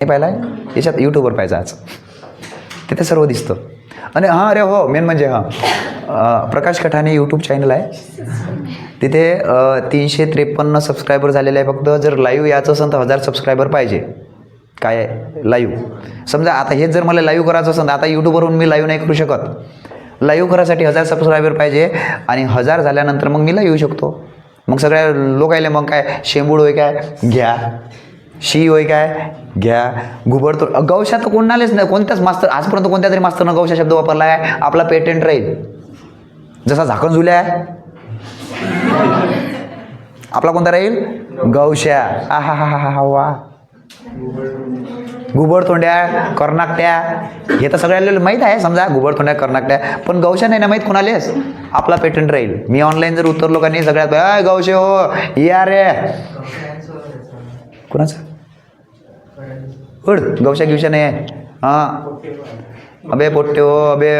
पाहिला आहे याच्यात यूट्यूबवर पाहिजे आज तिथे सर्व दिसतं. आणि हां अरे हो मेन म्हणजे प्रकाश कठाणे यूट्यूब चॅनल आहे तिथे 353 सबस्क्रायबर झालेले आहे. फक्त जर लाईव्ह यायचं असेल तर 1000 सबस्क्रायबर पाहिजे. काय लाईव्ह समजा आता हेच जर मला लाईव्ह करायचं असेल तर आता यूट्यूबवरून मी लाईव्ह नाही करू शकत. लाईव्ह करायसाठी 1000 सबस्क्रायबर पाहिजे आणि 1000 झाल्यानंतर मग मी लाईव्ह येऊ शकतो. मग सगळ्या लोकायले मग काय शेंबूड होय काय घ्या, शी होय काय घ्या, घुबड तो गौशा तर कोणालेच नाही. कोणत्याच मास्तर आजपर्यंत कोणत्या तरी मास्तरनं गौशा शब्द वापरला आहे आपला पेटेंट राहील. जसा झाकण झुल्या आहे आपला कोणता राहील गौशा. हा हा हा हा हा वा. घुबड तोंड्या कर्नाकट्या हे तर सगळ्याला माहीत आहे समजा घुबड तोंड्या कर्नाकट्या, पण गौशा नाही ना माहीत कोणालेच. आपला पेटेंट राहील. मी ऑनलाईन जर उतरलो का नाही सगळ्यात गौशे हो या रे कोणाचं उड गौशा गिवशा नाही आहे. हां अबे पोट्टे हो अबे